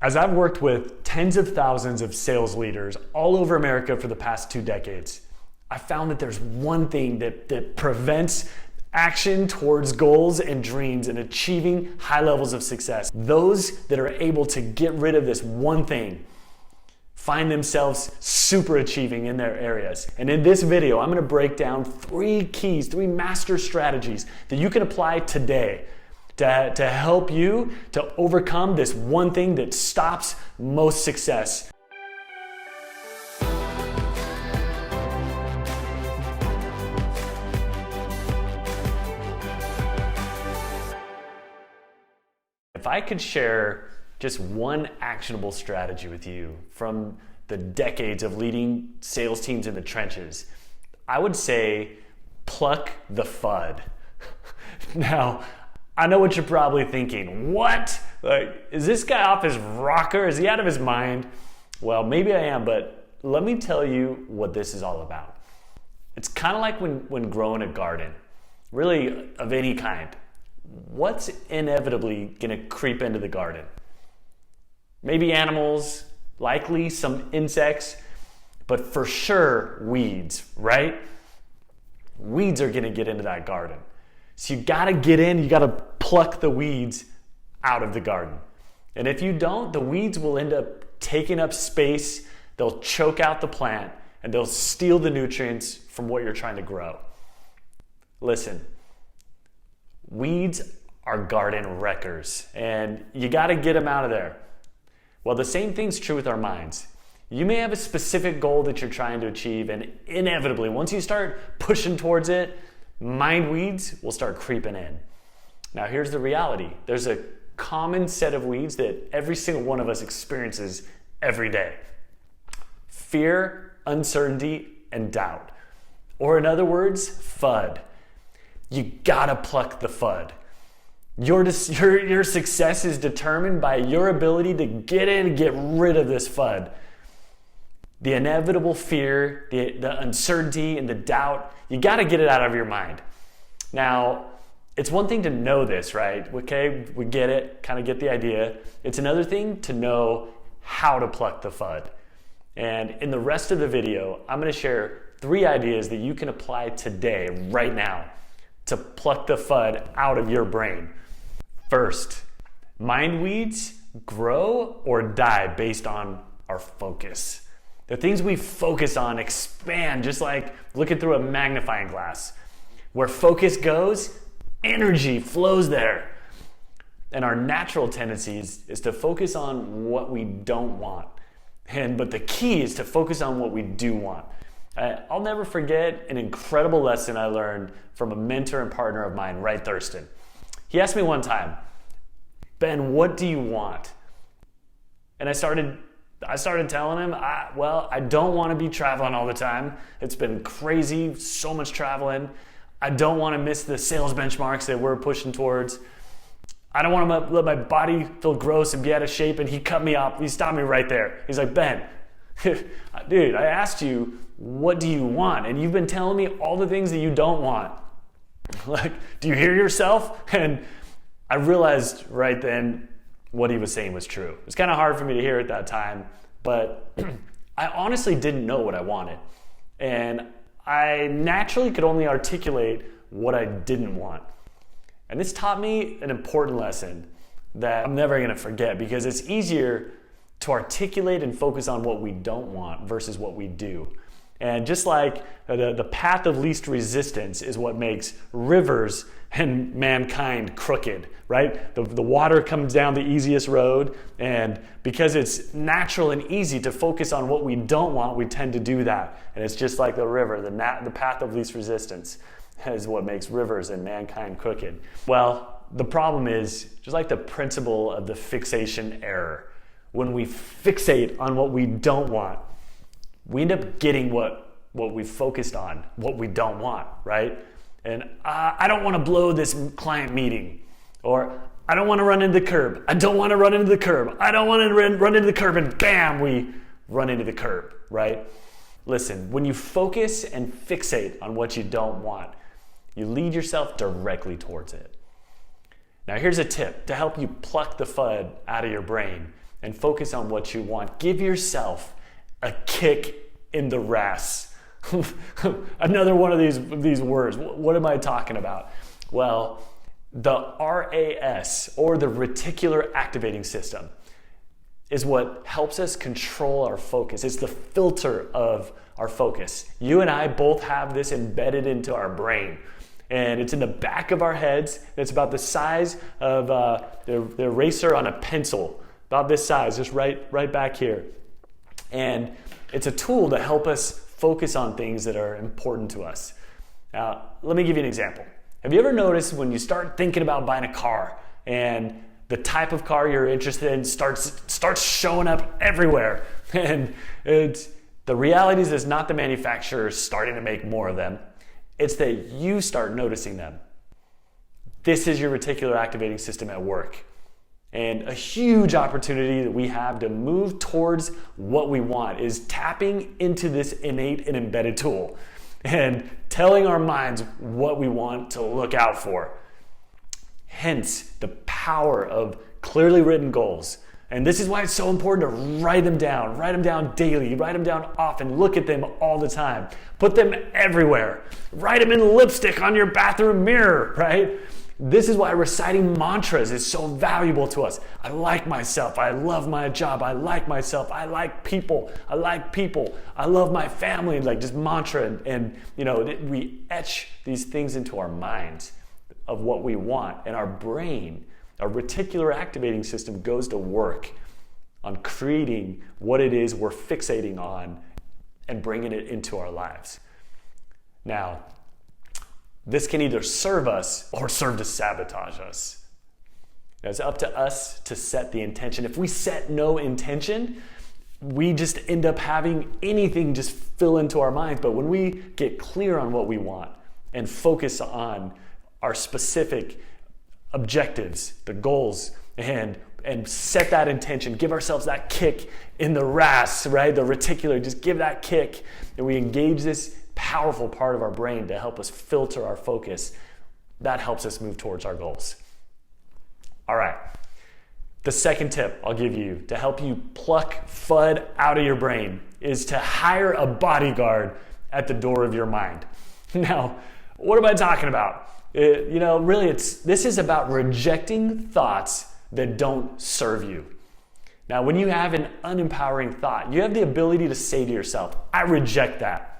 As I've worked with tens of thousands of sales leaders all over America for the past 2 decades, I found that there's one thing that prevents action towards goals and dreams and achieving high levels of success. Those that are able to get rid of this one thing find themselves super achieving in their areas. And in this video, I'm gonna break down 3 keys, 3 master strategies that you can apply today to help you to overcome this one thing that stops most success. If I could share just one actionable strategy with you from the decades of leading sales teams in the trenches, I would say pluck the FUD. Now, I know what you're probably thinking. What? Like, is this guy off his rocker? Is he out of his mind? Well, maybe I am, but let me tell you what this is all about. It's kind of like when growing a garden, really of any kind. What's inevitably gonna creep into the garden? Maybe animals, likely some insects, but for sure weeds, right? Weeds are gonna get into that garden. So you gotta get in, you gotta pluck the weeds out of the garden. And if you don't, the weeds will end up taking up space, they'll choke out the plant, and they'll steal the nutrients from what you're trying to grow. Listen, weeds are garden wreckers, and you gotta get them out of there. Well, the same thing's true with our minds. You may have a specific goal that you're trying to achieve, and inevitably, once you start pushing towards it, mind weeds will start creeping in. Now, here's the reality. There's a common set of weeds that every single one of us experiences every day. Fear, uncertainty, and doubt. Or in other words, FUD. You gotta pluck the FUD. Your success is determined by your ability to get in and get rid of this FUD. The inevitable fear, the uncertainty, and the doubt, you gotta get it out of your mind. Now, it's one thing to know this, right? Okay, we get it, kind of get the idea. It's another thing to know how to pluck the FUD. And in the rest of the video, I'm gonna share 3 ideas that you can apply today, right now, to pluck the FUD out of your brain. First, mind weeds grow or die based on our focus. The things we focus on expand, just like looking through a magnifying glass. Where focus goes, energy flows there. And our natural tendency is to focus on what we don't want. But the key is to focus on what we do want. I'll never forget an incredible lesson I learned from a mentor and partner of mine, Wright Thurston. He asked me one time, "Ben, what do you want?" And I started telling him, I don't want to be traveling all the time. It's been crazy, so much traveling. I don't want to miss the sales benchmarks that we're pushing towards. I don't want to let my body feel gross and be out of shape. And he cut me off. He stopped me right there. He's like, "Ben, dude, I asked you, what do you want? And you've been telling me all the things that you don't want. Like, do you hear yourself?" And I realized right then what he was saying was true. It was kind of hard for me to hear at that time, but I honestly didn't know what I wanted. And I naturally could only articulate what I didn't want. And this taught me an important lesson that I'm never gonna forget, because it's easier to articulate and focus on what we don't want versus what we do. And just like the path of least resistance is what makes rivers and mankind crooked, right? The water comes down the easiest road, and because it's natural and easy to focus on what we don't want, we tend to do that. And it's just like the river, the path of least resistance is what makes rivers and mankind crooked. Well, the problem is, just like the principle of the fixation error, when we fixate on what we don't want, we end up getting what we focused on, what we don't want, right? And I don't want to blow this client meeting, or I don't want to run into the curb. I don't want to run into the curb. I don't want to run into the curb, and bam, we run into the curb, right? Listen, when you focus and fixate on what you don't want, you lead yourself directly towards it. Now here's a tip to help you pluck the FUD out of your brain and focus on what you want. Give yourself a kick in the RAS. Another one of these words. What am I talking about? Well, the RAS, or the reticular activating system, is what helps us control our focus. It's the filter of our focus. You and I both have this embedded into our brain, and it's in the back of our heads. It's about the size of the eraser on a pencil, about this size, just right back here. And it's a tool to help us focus on things that are important to us. Now, let me give you an example. Have you ever noticed when you start thinking about buying a car and the type of car you're interested in starts showing up everywhere? And the reality is it's not the manufacturer starting to make more of them. It's that you start noticing them. This is your reticular activating system at work. And a huge opportunity that we have to move towards what we want is tapping into this innate and embedded tool and telling our minds what we want to look out for. Hence, the power of clearly written goals. And this is why it's so important to write them down daily, write them down often, look at them all the time, put them everywhere, write them in lipstick on your bathroom mirror, right? This is why reciting mantras is so valuable to us. I like myself. I love my job. I like myself. I like people. I love my family. Like just mantra. And we etch these things into our minds of what we want. And our brain, our reticular activating system, goes to work on creating what it is we're fixating on and bringing it into our lives. Now, this can either serve us or serve to sabotage us. Now, it's up to us to set the intention. If we set no intention, we just end up having anything just fill into our minds. But when we get clear on what we want and focus on our specific objectives, the goals, and set that intention, give ourselves that kick in the RAS, right? The reticular, just give that kick, and we engage this powerful part of our brain to help us filter our focus. That helps us move towards our goals. All right. The second tip I'll give you to help you pluck FUD out of your brain is to hire a bodyguard at the door of your mind. Now, what am I talking about? This is about rejecting thoughts that don't serve you. Now, when you have an unempowering thought, you have the ability to say to yourself, I reject that.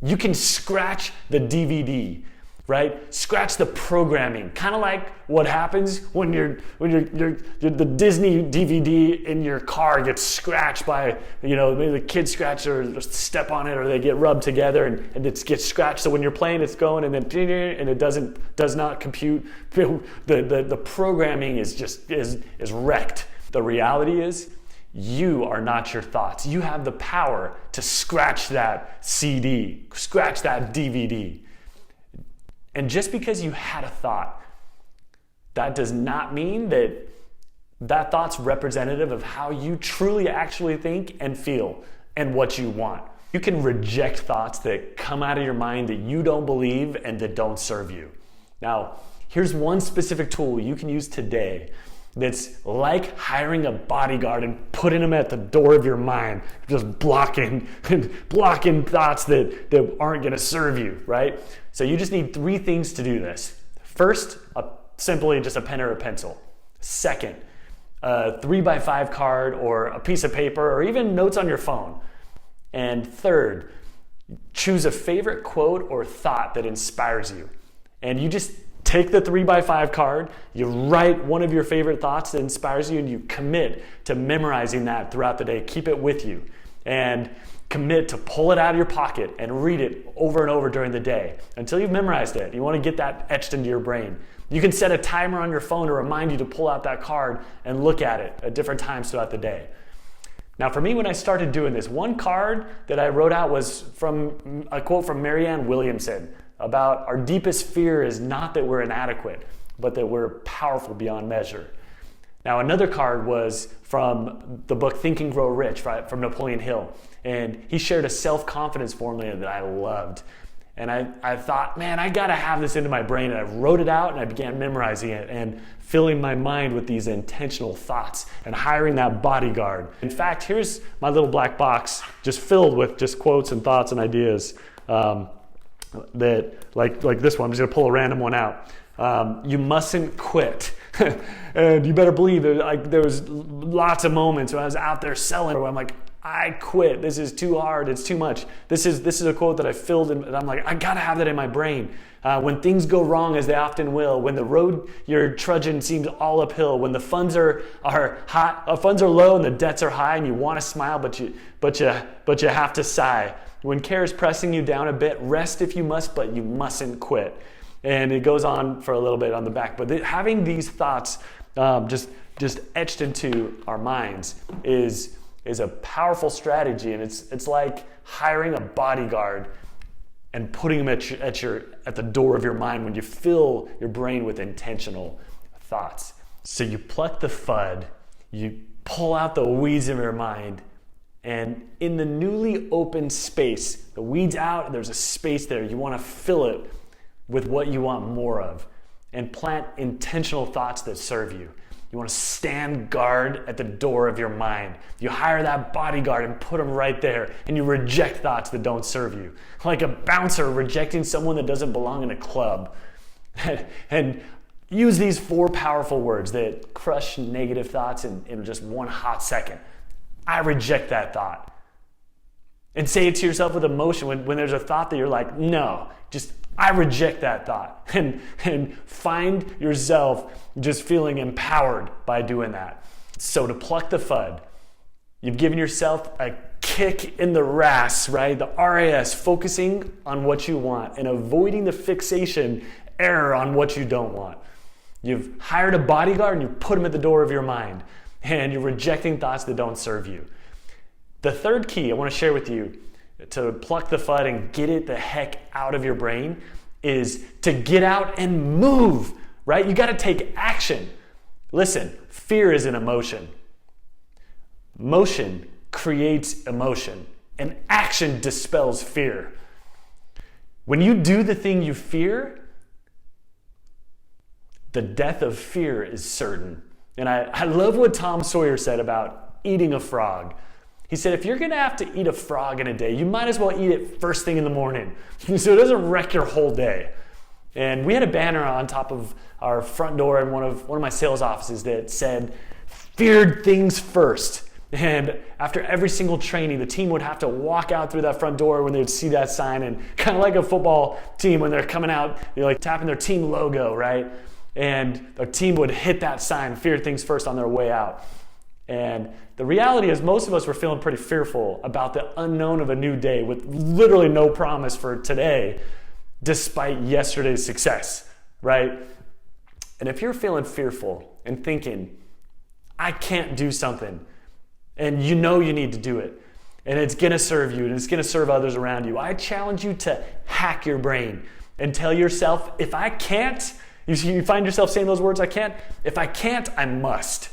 You can scratch the DVD, right? Scratch the programming. Kind of like what happens when the Disney DVD in your car gets scratched by, maybe the kids scratch or step on it, or they get rubbed together and it gets scratched. So when you're playing, it's going and it does not compute. The programming is wrecked. The reality is, you are not your thoughts. You have the power to scratch that CD, scratch that DVD. And just because you had a thought, that does not mean that thought's representative of how you truly actually think and feel and what you want. You can reject thoughts that come out of your mind that you don't believe and that don't serve you. Now, here's one specific tool you can use today that's like hiring a bodyguard and putting them at the door of your mind, just blocking thoughts that aren't going to serve you, right? So you just need 3 things to do this. First, simply just a pen or a pencil. Second, a 3x5 card or a piece of paper or even notes on your phone. And third, choose a favorite quote or thought that inspires you. And you just take the 3x5 card, you write one of your favorite thoughts that inspires you, and you commit to memorizing that throughout the day. Keep it with you and commit to pull it out of your pocket and read it over and over during the day until you've memorized it. You want to get that etched into your brain. You can set a timer on your phone to remind you to pull out that card and look at it at different times throughout the day. Now, for me, when I started doing this, one card that I wrote out was from a quote from Marianne Williamson about our deepest fear is not that we're inadequate, but that we're powerful beyond measure. Now, another card was from the book Think and Grow Rich, right, from Napoleon Hill. And he shared a self-confidence formula that I loved. And I thought, man, I gotta have this into my brain. And I wrote it out and I began memorizing it and filling my mind with these intentional thoughts and hiring that bodyguard. In fact, here's my little black box just filled with just quotes and thoughts and ideas that like this one. I'm just gonna pull a random one out. You mustn't quit. And you better believe there was lots of moments when I was out there selling where I'm like, I quit. This is too hard. It's too much. This is a quote that I filled in, and I'm like, I gotta have that in my brain. When things go wrong, as they often will, when the road you're trudging seems all uphill, when the funds are hot, funds are low and the debts are high, and you want to smile, but you have to sigh. When care is pressing you down a bit, rest if you must, but you mustn't quit. And it goes on for a little bit on the back, but having these thoughts just etched into our minds is a powerful strategy, and it's like hiring a bodyguard and putting him at the door of your mind when you fill your brain with intentional thoughts. So you pluck the FUD, you pull out the weeds of your mind, and in the newly opened space, the weeds out, and there's a space there, you want to fill it with what you want more of, and plant intentional thoughts that serve you. You want to stand guard at the door of your mind. You hire that bodyguard and put him right there, and you reject thoughts that don't serve you. Like a bouncer rejecting someone that doesn't belong in a club. And use these 4 powerful words that crush negative thoughts in just one hot second. I reject that thought. And say it to yourself with emotion when there's a thought that you're like, no, I reject that thought, and find yourself just feeling empowered by doing that. So to pluck the FUD, you've given yourself a kick in the RAS, right? The RAS, focusing on what you want and avoiding the fixation error on what you don't want. You've hired a bodyguard and you put him at the door of your mind, and you're rejecting thoughts that don't serve you. The third key I want to share with you to pluck the FUD and get it the heck out of your brain is to get out and move, right? You got to take action. Listen, fear is an emotion. Motion creates emotion, and action dispels fear. When you do the thing you fear, the death of fear is certain. And I love what Tom Sawyer said about eating a frog. He said, if you're gonna have to eat a frog in a day, you might as well eat it first thing in the morning so it doesn't wreck your whole day. And we had a banner on top of our front door in one of my sales offices that said, feared things first. And after every single training, the team would have to walk out through that front door when they would see that sign, and kind of like a football team when they're coming out, they're like tapping their team logo, right? And the team would hit that sign, feared things first, on their way out. And the reality is most of us were feeling pretty fearful about the unknown of a new day with literally no promise for today, despite yesterday's success, right? And if you're feeling fearful and thinking, I can't do something, and you know you need to do it, and it's gonna serve you, and it's gonna serve others around you, I challenge you to hack your brain and tell yourself, if I can't, you find yourself saying those words, if I can't, I must.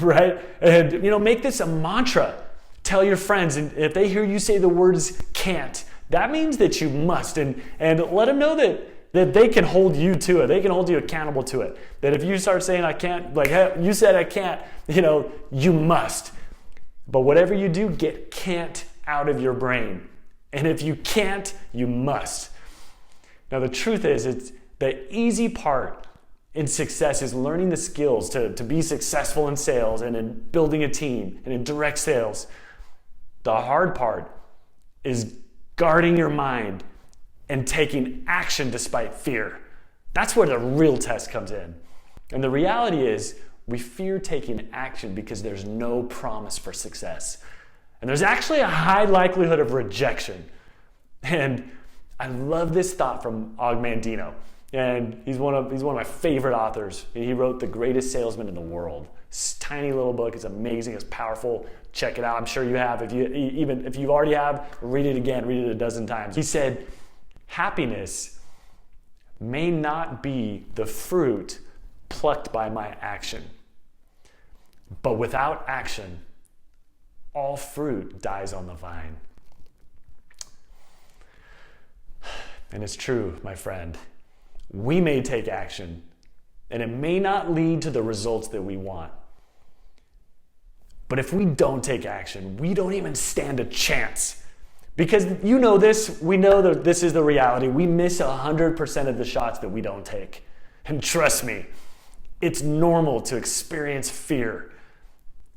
Right? And make this a mantra. Tell your friends, and if they hear you say the words can't, that means that you must, and let them know that they can hold you to it. They can hold you accountable to it. That if you start saying I can't, like, hey, you said I can't, you must. But whatever you do, get can't out of your brain. And if you can't, you must. Now the truth is, it's the easy part in success is learning the skills to be successful in sales and in building a team and in direct sales. The hard part is guarding your mind and taking action despite fear. That's where the real test comes in. And the reality is we fear taking action because there's no promise for success. And there's actually a high likelihood of rejection. And I love this thought from Og Mandino. And he's one of my favorite authors. He wrote The Greatest Salesman in the World. It's a tiny little book. It's amazing. It's powerful. Check it out. I'm sure you have. If you already have, read it again. Read it a dozen times. He said, happiness may not be the fruit plucked by my action, but without action, all fruit dies on the vine. And it's true, my friend. We may take action, and it may not lead to the results that we want. But if we don't take action, we don't even stand a chance. Because you know this, we know that this is the reality. We miss 100% of the shots that we don't take. And trust me, it's normal to experience fear.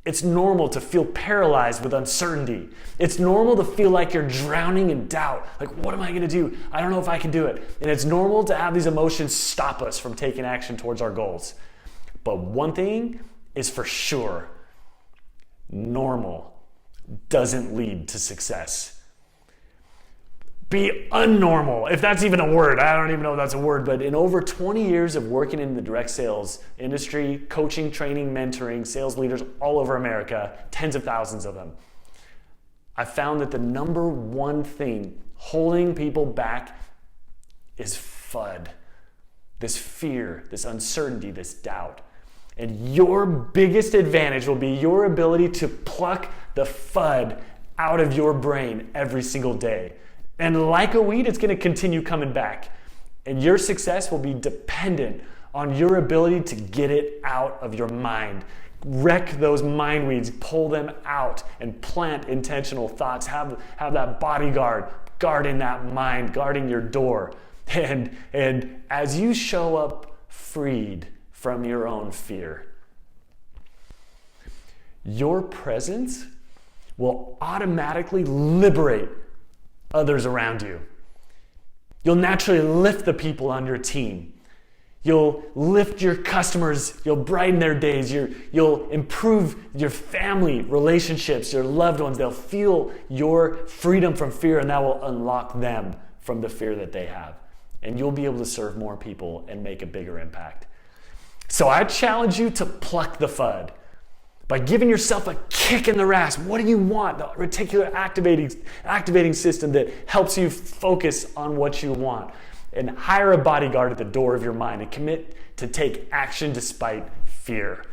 It's normal to feel paralyzed with uncertainty. It's normal to feel like you're drowning in doubt. Like, what am I going to do? I don't know if I can do it. And it's normal to have these emotions stop us from taking action towards our goals. But one thing is for sure, normal doesn't lead to success. Be unnormal, if that's even a word. I don't even know if that's a word, but in over 20 years of working in the direct sales industry, coaching, training, mentoring sales leaders all over America, tens of thousands of them, I found that the number one thing holding people back is FUD. This fear, this uncertainty, this doubt. And your biggest advantage will be your ability to pluck the FUD out of your brain every single day. And like a weed, it's going to continue coming back. And your success will be dependent on your ability to get it out of your mind. Wreck those mind weeds, pull them out, and plant intentional thoughts. Have that bodyguard guarding that mind, guarding your door. And as you show up freed from your own fear, your presence will automatically liberate others around you. You'll naturally lift the people on your team. You'll lift your customers. You'll brighten their days. You'll improve your family relationships, your loved ones. They'll feel your freedom from fear, and that will unlock them from the fear that they have. And you'll be able to serve more people and make a bigger impact. So I challenge you to pluck the FUD by giving yourself a kick in the ass. What do you want? The reticular activating system that helps you focus on what you want. And hire a bodyguard at the door of your mind and commit to take action despite fear.